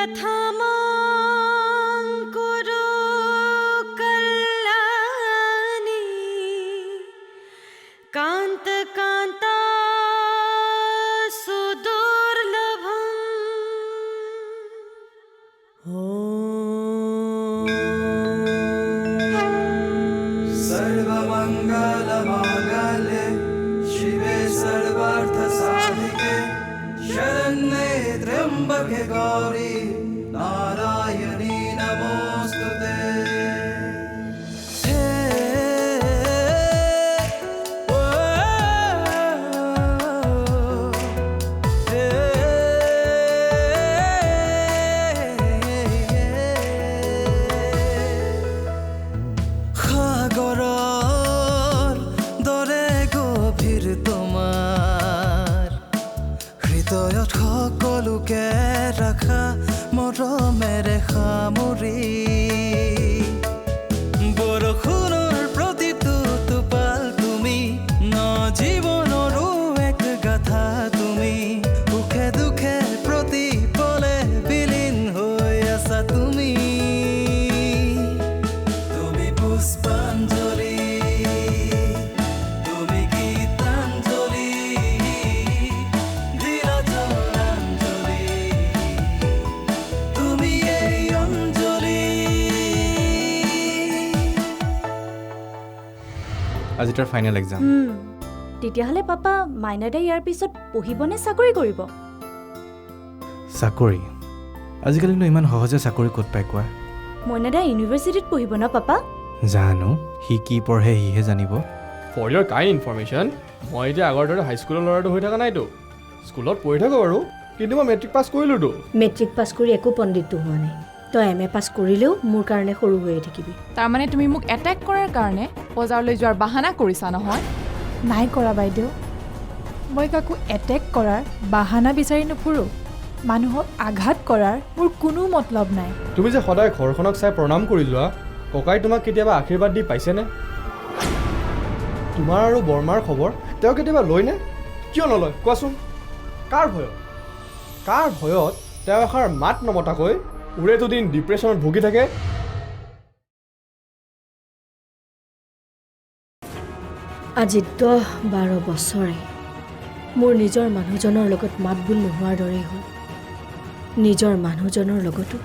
प्रथमं कुरु कल्याणी कान्त कान्ता सुदुर्लभम् सर्वमङ्गलमाङ्गल्ये शिवे सर्वार्थसाधिके शरण्ये त्र्यम्बके गौरी नारायणी नमोऽस्तुते সকলোকে ৰাখা মৰমেৰে সামৰি বৰষুণৰ প্ৰতিটো টোপাল তুমি ন জীৱনৰো এক গাথা তুমি সুখে দুখে প্ৰতি পলে বিলীন হৈ আছা তুমি তুমি পুষ্পাঞ্জলি আজি তাৰ ফাইনেল এক্সাম তেতিয়াহ'লে পাপা মাইনাদে ইয়াৰ পিছত পঢ়িবনে চাকৰি কৰিব চাকৰি আজিকালিনো ইমান সহজে চাকৰি ক'ত পাই কোৱা মইনাদা ইউনিভাৰ্চিটিত পঢ়িব ন পাপা জানো সি কি পঢ়ে সিহে জানিব ফৰ ইয়ৰ কাইণ্ড ইনফৰমেশ্যন মই এতিয়া আগৰ দৰে হাইস্কুলৰ ল'ৰাটো হৈ থকা নাইতো স্কুলত পঢ়ি থাকোঁ বাৰু কিন্তু মই মেট্ৰিক পাছ কৰিলোঁতো মেট্ৰিক পাছ কৰি একো পণ্ডিতটো হোৱা নাই তই এম এ পাছ কৰিলেও মোৰ কাৰণে সৰু হৈয়ে থাকিবি তাৰমানে তুমি মোক এটেক কৰাৰ কাৰণে বজাৰলৈ যোৱাৰ বাহানা কৰিছা নহয় নাই কৰা বাইদেউ মই কাকো এটেক কৰাৰ বাহানা বিচাৰি নুফুৰোঁ মানুহক আঘাত কৰাৰ মোৰ কোনো মতলব নাই তুমি যে সদায় ঘৰখনক চাই প্ৰণাম কৰি যোৱা ককাই তোমাক কেতিয়াবা আশীৰ্বাদ দি পাইছেনে তোমাৰ আৰু বৰমাৰ খবৰ তেওঁ কেতিয়াবা লয়নে কিয় নলয় কোৱাচোন কাৰ ভয়ত তেওঁ এষাৰ মাত নমতাকৈ উৰে দুদিন ডিপ্ৰেশ্যনত ভুগি থাকে আজি 10-12 বছৰে মোৰ নিজৰ মানুহজনৰ লগত মাত বোল নোহোৱাৰ দৰেই হ'ল নিজৰ মানুহজনৰ লগতো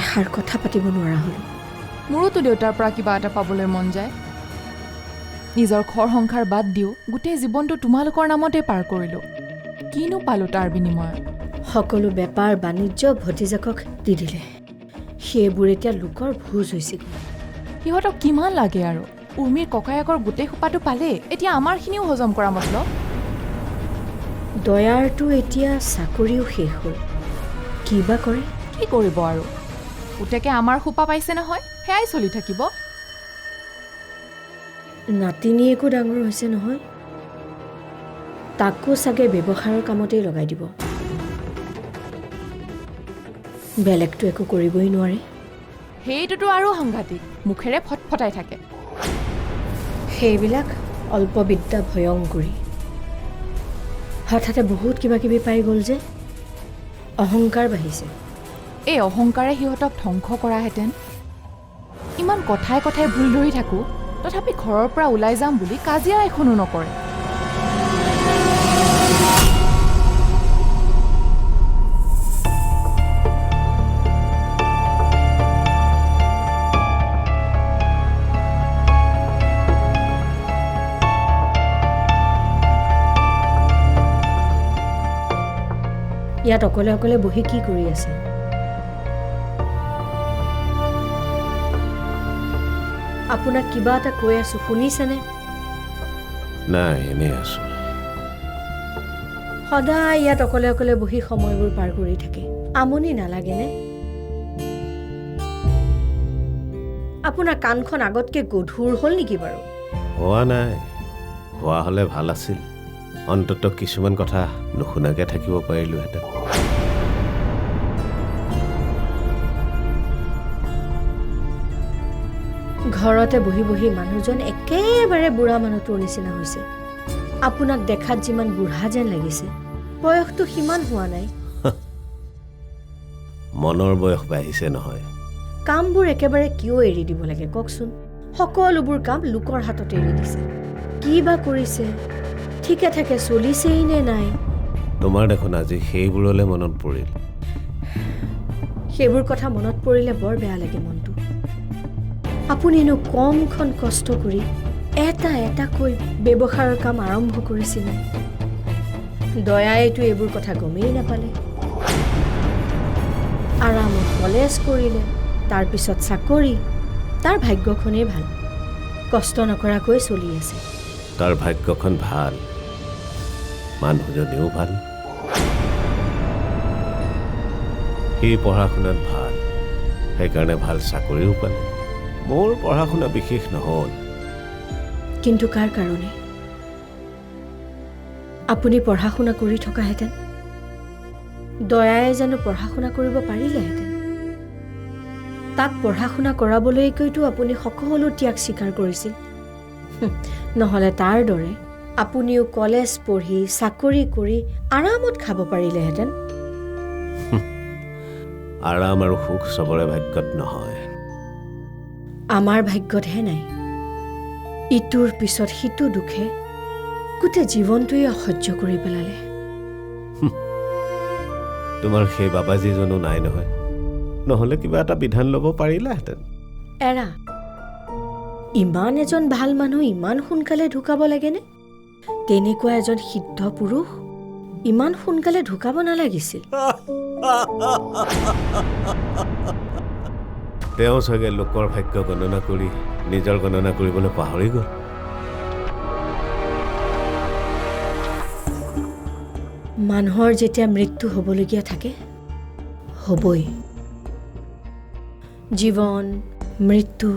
এষাৰ কথা পাতিব নোৱাৰা হ'লোঁ মোৰোতো দেউতাৰ পৰা কিবা এটা পাবলৈ মন যায় নিজৰ ঘৰ সংসাৰ বাদ দিও গোটেই জীৱনটো তোমালোকৰ নামতে পাৰ কৰিলোঁ কিনো পালোঁ তাৰ বিনিময়ত সকলো বেপাৰ বাণিজ্য ভতিজাকক দি দিলে সেইবোৰ এতিয়া লোকৰ ভোজ হৈছিল সিহঁতক কিমান লাগে আৰু উৰ্মিৰ ককায়েকৰ গোটেই সোপাটো পালে এতিয়া আমাৰখিনিও হজম কৰা মতলব দয়াৰটো এতিয়া চাকৰিও শেষ হ'ল কিবা কৰে কি কৰিব আৰু পুতেকে আমাৰ সোপা পাইছে নহয় সেয়াই চলি থাকিব নাতিনীয়েকো ডাঙৰ হৈছে নহয় তাকো চাগে ব্যৱসায়ৰ কামতেই লগাই দিব বেলেগটো একো কৰিবই নোৱাৰে সেইটোতো আৰু সাংঘাতিক মুখেৰে ফটফটাই থাকে সেইবিলাক অল্পবিদ্যা ভয়ংকৰী হঠাতে বহুত কিবা কিবি পাই গ'ল যে অহংকাৰ বাঢ়িছে এই অহংকাৰে সিহঁতক ধ্বংস কৰাহেঁতেন ইমান কথাই কথাই ভুল ধৰি থাকোঁ তথাপি ঘৰৰ পৰা ওলাই যাম বুলি কাজিয়া এখনো নকৰে ইয়াত অকলে অকলে বহি কি কৰি আছে আপোনাক কিবা এটা কৈ আছো শুনিছেনে নাই এনেই আছো সদায় ইয়াত অকলে অকলে বহি সময়বোৰ পাৰ কৰি থাকে আমনি নালাগেনে আপোনাৰ কাণখন আগতকৈ গধুৰ হ'ল নেকি বাৰু হোৱা নাই হোৱা হ'লে ভাল আছিল অন্ততঃ কিছুমান কথা নুশুনাকৈ থাকিব পাৰিলোহেঁতেন ঘৰতে বহি বহি মানুহজন একেবাৰে বুঢ়া মানুহটোৰ নিচিনা হৈছে আপোনাক দেখাত যিমান বুঢ়া যেন লাগিছে বয়সটো সিমান হোৱা নাই মনৰ বয়স বাঢ়িছে নহয়। কামবোৰ একেবাৰে কিয় এৰি দিব লাগে কওকচোন? সকলোবোৰ কাম লোকৰ হাতত এৰি দিছে। কি বা কৰিছে, ঠিকে থাকে চলিছেই নে নাই? তোমাৰ দেখোন আজি সেইবোৰলৈ মনত পৰিল। সেইবোৰ কথা মনত পৰিলে বৰ বেয়া লাগে মনটো। আপুনিনো কমখন কষ্ট কৰি এটা এটাকৈ ব্যৱসায়ৰ কাম আৰম্ভ কৰিছিলে। দয়াইতো এইবোৰ কথা গমেই নাপালে। আৰামত কলেজ কৰিলে, তাৰপিছত চাকৰি। তাৰ ভাগ্যখনেই ভাল, কষ্ট নকৰাকৈ চলি আছে। তাৰ ভাগ্যখন ভাল, মানুহজনীও ভাল। সি পঢ়া শুনাত ভাল, সেইকাৰণে ভাল চাকৰিও পালে। মোৰ পঢ়া শুনা বিশেষ নহ'ল। কিন্তু কাৰ কাৰণে? আপুনি পঢ়া শুনা কৰি থকাহেঁতেন দয়াই জানো পঢ়া শুনা কৰিব পাৰিলেহেঁতেন? তাক পঢ়া শুনা কৰাবলৈকৈতো আপুনি সকলো ত্যাগ স্বীকাৰ কৰিছিল। নহ'লে তাৰ দৰে আপুনিও কলেজ পঢ়ি চাকৰি কৰি আৰামত খাব পাৰিলেহেঁতেন। আৰাম আৰু সুখ চবৰে ভাগ্যত নহয়। আমাৰ ভাগ্যতহে নাই। ইটোৰ পিছত সিটো দুখে গোটেই জীৱনটোৱে অসহ্য কৰি পেলালে। তোমাৰ সেই বাবাজীজনো নাই নহয়, নহ'লে কিবা এটা বিধান ল'ব পাৰিলাহেঁতেন। এৰা, ইমান এজন ভাল মানুহ ইমান সোনকালে ঢুকাব লাগেনে? তেনেকুৱা এজন সিদ্ধ পুৰুষ ইমান সোনকালে ঢুকাব নালাগিছিল। তেওঁ চাগে লোকৰ ভাগ্য গণনা কৰি নিজৰ গণনা কৰিবলৈ পাহৰি গ'ল। মানুহৰ যেতিয়া মৃত্যু হ'বলগীয়া থাকে, হ'বই। জীৱন মৃত্যু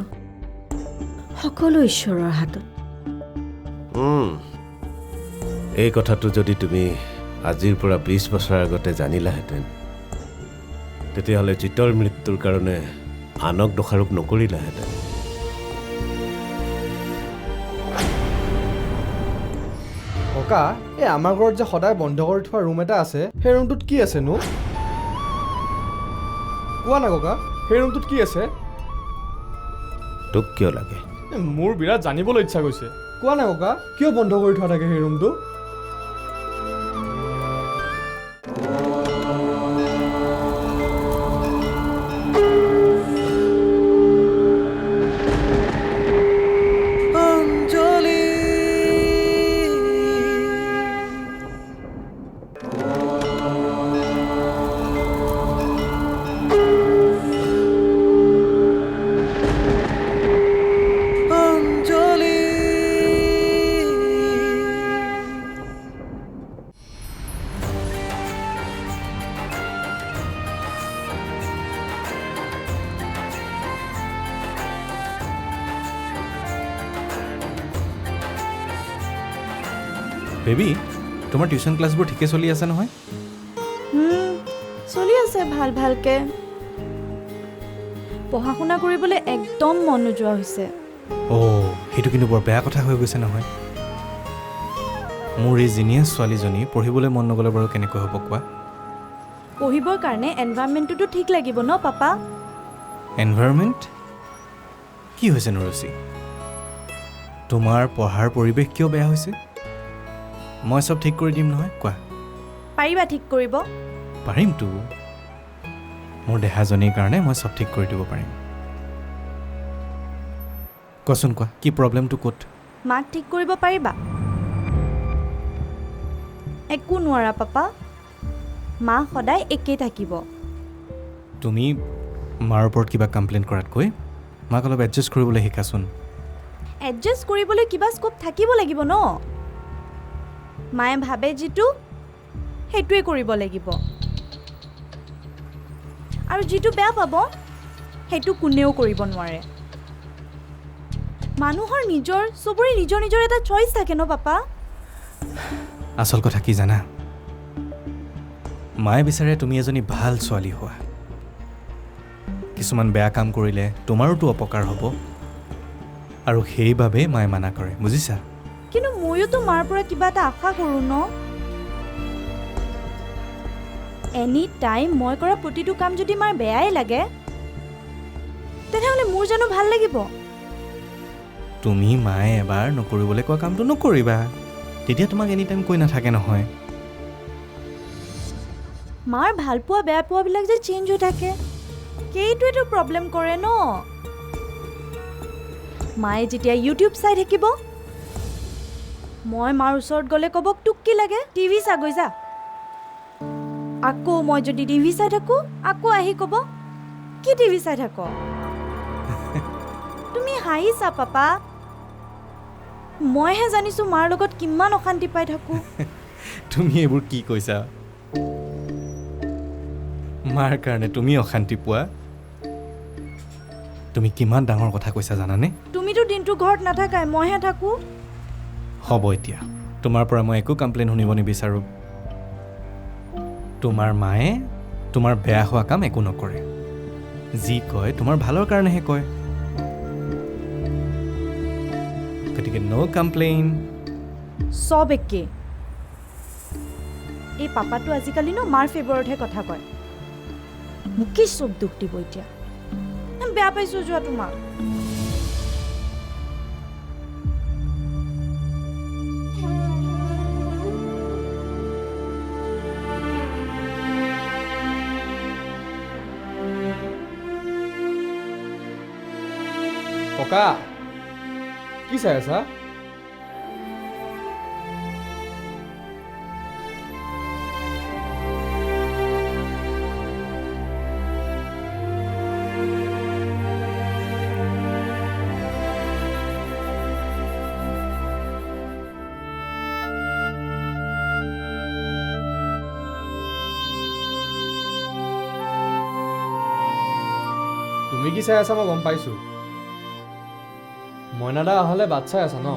সকলো ঈশ্বৰৰ হাতত। এই কথাটো যদি তুমি আজিৰ পৰা 20 বছৰ আগতে জানিলাহেঁতেন, তেতিয়াহ'লে জিতৰ মৃত্যুৰ কাৰণে আনক দোষাৰোপ নকৰিলাহেঁতেন। ককা, এই আমাৰ ঘৰত যে সদায় বন্ধ কৰি থোৱা ৰুম এটা আছে, সেই ৰুমটোত কি আছেনো? কোৱা না ককা, সেই ৰুমটোত কি আছে? তোক কিয় লাগে? মোৰ বিৰাট জানিবলৈ ইচ্ছা গৈছে। কোৱা না ককা, কিয় বন্ধ কৰি থোৱা থাকে সেই ৰুমটো? বেবী, তোমাৰ টিউশ্যন ক্লাছবোৰ ঠিকে চলি আছে নহয়? চলি আছে ভাল ভালকৈ। পঢ়া শুনা কৰিবলৈ একদম মন নোযোৱা হৈছে। সেইটো কিন্তু বৰ বেয়া কথা হৈ গৈছে নহয়। মোৰ এই জিনিয়াছ ছোৱালীজনী পঢ়িবলৈ মন নগ'লে বাৰু কেনেকৈ হ'ব কোৱা? পঢ়িবৰ কাৰণে এনভাইৰনমেণ্টটোতো ঠিক লাগিব ন পাপা? এনভাইৰনমেণ্ট কি হৈছে নৰচি? তোমাৰ পঢ়াৰ পৰিৱেশ কিয় বেয়া হৈছে? মই চব ঠিক কৰি দিম নহয়, কোৱা। পাৰিবা ঠিক কৰিব? পাৰিমতো। মোৰ দেহাজনীৰ কাৰণে মই চব ঠিক কৰি দিব পাৰিম। কোৱাচোন, কোৱা কি প্ৰব্লেমটো ক'ত? মাক ঠিক কৰিব পাৰিবা? একো নোৱাৰা পাপা, মা সদায় একেই থাকিব। তুমি মাৰ ওপৰত কিবা কমপ্লেইন কৰাতকৈ মাক অলপ এডজাষ্ট কৰিবলৈ শিকাচোন। এডজাষ্ট কৰিবলৈ কিবা স্কোপ থাকিব লাগিব ন। মায়ে ভাবে যিটো সেইটোৱে কৰিব লাগিব, আৰু যিটো বেয়া পাব সেইটো কোনেও কৰিব নোৱাৰে। মানুহৰ চবৰে নিজৰ নিজৰ এটা চইচ থাকে ন পাপা। আচল কথা কি জানা? মায়ে বিচাৰে তুমি এজনী ভাল ছোৱালী হোৱা। কিছুমান বেয়া কাম কৰিলে তোমাৰোতো অপকাৰ হ'ব, আৰু সেইবাবে মায়ে মানা কৰে, বুজিছা? কিন্তু ময়োতো মাৰ পৰা কিবা এটা আশা কৰোঁ ন। এনি টাইম মই কৰা প্ৰতিটো কাম যদি মাৰ বেয়াই লাগে তেনেহ'লে মোৰ জানো ভাল লাগিব? তুমি মায়ে এবাৰ নকৰিবলৈ কোৱা কামটো নকৰিবা, তেতিয়া তোমাক এনি টাইম কৈ নাথাকে নহয়। মাৰ ভাল পোৱা বেয়া পোৱাবিলাক যে চেঞ্জ হৈ থাকে সেইটোৱেতো প্ৰব্লেম কৰে ন। মায়ে যেতিয়া ইউটিউব চাই থাকিব মই মাৰ ওচৰত গ'লে ক'ব তোক কি লাগে টিভি চাগৈ যা। আকৌ মই যদি টিভি চাই থাকোঁ আকৌ আহি ক'ব কি টিভি চাই থাক? তুমি হাঁহিছা পাপা, মইহে জানিছোঁ মাৰ লগত কিমান অশান্তি পাই থাকোঁ। তুমি এইবোৰ কি কৈছা? মাৰ কাৰণে তুমি অশান্তি পোৱা? তুমি কিমান ডাঙৰ কথা কৈছা জানানে? তুমিতো দিনটো ঘৰত নাথাকাই, মইহে থাকোঁ। হ'ব, এতিয়া তোমাৰ পৰা মই একো কমপ্লেইন শুনিব নিবিচাৰোঁ। তোমাৰ মায়ে তোমাৰ বেয়া হোৱা কাম একো নকৰে, যি কয় তোমাৰ ভালৰ কাৰণেহে কয়। গতিকে ন' কমপ্লেইন। চব একে। এই পাপাটো আজিকালি ন মাৰ ফেভৰতহে কথা কয়। মোকেই চব দুখ দিব এতিয়া। বেয়া পাইছোঁ যোৱা তোমাক। ককা কি চাই আছা? তুমি কি চাই আছা মই গম পাইছোঁ। মইনাদা অহালে বাট চাই আছা ন?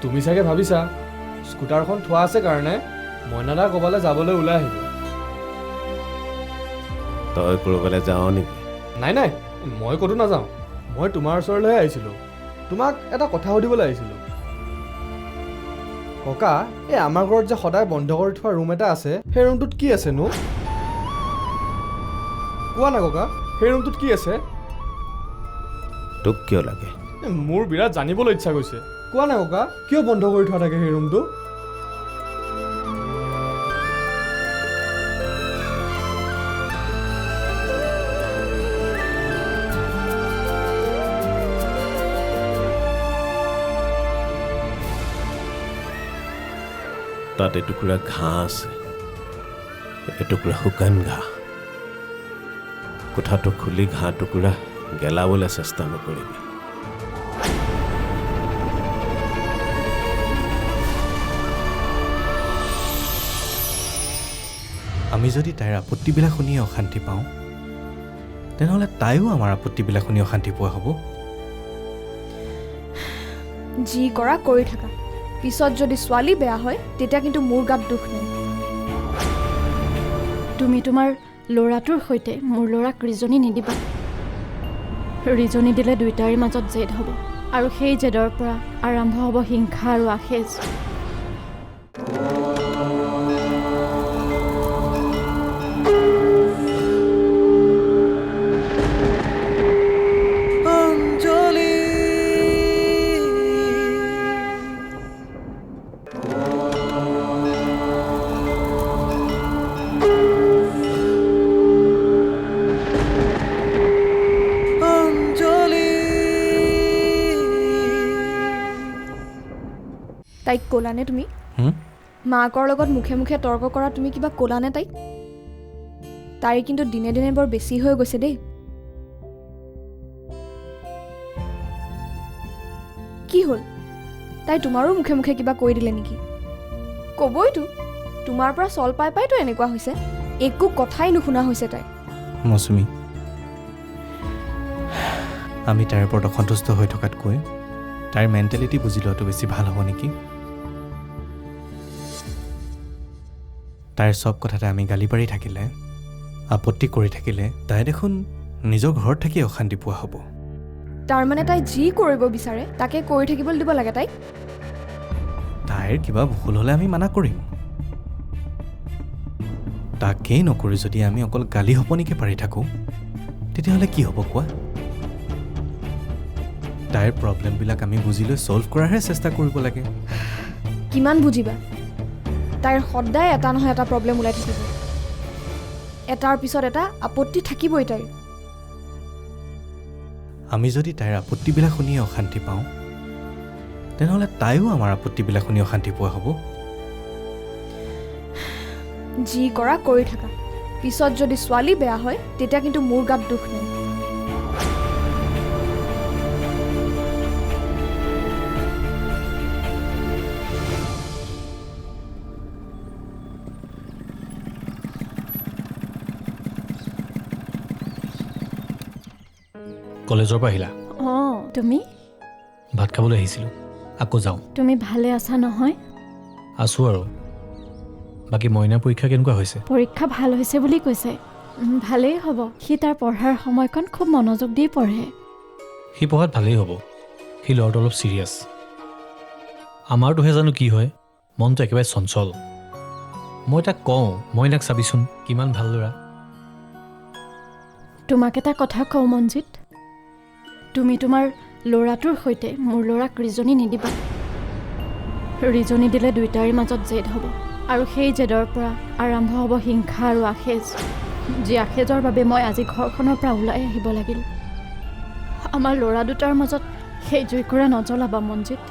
তুমি চাগে ভাবিছা স্কুটাৰখন থোৱা আছে কাৰণে মইনাদা ক'বালৈ যাবলৈ ওলাই আহিব। তই ক'ৰবালৈ যাওঁ নেকি? নাই নাই, মই ক'তো নাযাওঁ। মই তোমাৰ ওচৰলৈহে আহিছিলোঁ, তোমাক এটা কথা সুধিবলৈ আহিছিলোঁ। ককা, এই আমাৰ ঘৰত যে সদায় বন্ধ কৰি থোৱা ৰুম এটা আছে, সেই ৰুমটোত কি আছেনো? কোৱা না ককা, সেই ৰুমটোত কি আছে? তোক কিয় লাগে? মোৰ বিৰাট জানিবলৈ ইচ্ছা গৈছে। কোৱা না ককা, কিয় বন্ধ কৰি থোৱা থাকে সেই ৰুমটো? তাত এটুকুৰা ঘাঁহ আছে, এটুকুৰা শুকান ঘাঁহ। কোঠাটো খুলি ঘাঁহ টুকুৰা গেলাবলৈ চেষ্টা নকৰিবি। আমি যদি তাইৰ আপত্তিবিলাক শুনিয়ে অশান্তি পাওঁ তেনেহ'লে তাইও আমাৰ আপত্তিবিলাক শুনি অশান্তি পোৱা হ'ব। যি কৰা কৰি থাকা, পিছত যদি ছোৱালী বেয়া হয় তেতিয়া কিন্তু মোৰ গাত দুখ নাই। তুমি তোমাৰ ল'ৰাটোৰ সৈতে মোৰ ল'ৰাক ৰিজনি নিদিবা। ৰিজনি দিলে দুয়োটাৰে মাজত জেদ হ'ব, আৰু সেই জেদৰ পৰা আৰম্ভ হ'ব হিংসা আৰু আখেজ। অঞ্জলি তাইক ক'লানে তুমি? মাকৰ লগত মুখে মুখে তৰ্ক কৰা তুমি কিবা ক'লানে তাইক? তাইৰ কিন্তু দিনে দিনে বৰ বেছি হৈ গৈছে দেই। কি হ'ল? তাই তোমাৰো মুখে মুখে কিবা কৈ দিলে নেকি? ক'বইতো, তোমাৰ পৰা চল পাই পাইতো এনেকুৱা হৈছে। একো কথাই নুশুনা হৈছে তাই। মৌচুমী, আমি তাইৰ ওপৰত অসন্তুষ্ট হৈ থকাতকৈ তাইৰ মেণ্টেলিটি বুজি লোৱাটো বেছি ভাল হ'ব নেকি? তাইৰ চব কথাতে আমি গালি পাৰি থাকিলে, আপত্তি কৰি থাকিলে তাই দেখোন নিজৰ ঘৰত থাকি অশান্তি পোৱা হ'ব। তাৰমানে তাই যি কৰিব বিচাৰে তাকে কৰি থাকিবলৈ দিব লাগে তাইক? তাইৰ কিবা ভুল হ'লে আমি মানা কৰিম, তাকেই নকৰি যদি আমি অকল গালি সপনিকে পাৰি থাকোঁ তেতিয়াহ'লে কি হ'ব কোৱা? তাইৰ প্ৰব্লেমবিলাক আমি বুজি লৈ ছল্ভ কৰাৰহে চেষ্টা কৰিব লাগে। কিমান বুজিবা? তাইৰ সদায় এটা নহয় এটা প্ৰব্লেম ওলাই থাকিব, এটাৰ পিছত এটা আপত্তি থাকিবই তাইৰ। আমি যদি তাইৰ আপত্তিবিলাক শুনিয়ে অশান্তি পাওঁ তেনেহ'লে তাইও আমাৰ আপত্তিবিলাক শুনি অশান্তি পোৱা হ'ব। যি কৰা কৰি থাকা, পিছত যদি ছোৱালী বেয়া হয় তেতিয়া কিন্তু মোৰ গাত দুখ নাই। কলেজৰ পৰা আহিলা? অঁ, তুমি? ভাত খাবলৈ আহিছিলোঁ, আকৌ যাওঁ। তুমি ভালে আছা নহয়? আছোঁ আৰু। বাকী মইনাৰ পৰীক্ষা কেনেকুৱা হৈছে? পৰীক্ষা ভাল হৈছে বুলি কৈছে। ভালেই হ'ব, সি তাৰ পঢ়াৰ সময়কণ খুব মনোযোগ দি পঢ়ে। সি পঢ়াত ভালেই হ'ব, সি ল'ৰাটো অলপ ছিৰিয়াছ। আমাৰটোহে জানো কি হয়, মনটো একেবাৰে চঞ্চল। মই তাক কওঁ, মইনাক চাবিচোন কিমান ভাল ল'ৰা। তোমাক এটা কথা কওঁ মঞ্জিত, তুমি তোমাৰ ল'ৰাটোৰ সৈতে মোৰ ল'ৰাক ৰিজনি নিদিবা। ৰিজনি দিলে দুয়োটাৰে মাজত জেদ হ'ব, আৰু সেই জেদৰ পৰা আৰম্ভ হ'ব হিংসা আৰু আখেজ, যি আখেজৰ বাবে মই আজি ঘৰখনৰ পৰা ওলাই আহিব লাগিল। আমাৰ ল'ৰা দুটাৰ মাজত সেই জুইকুৰা নজ্বলাবা মঞ্জিত।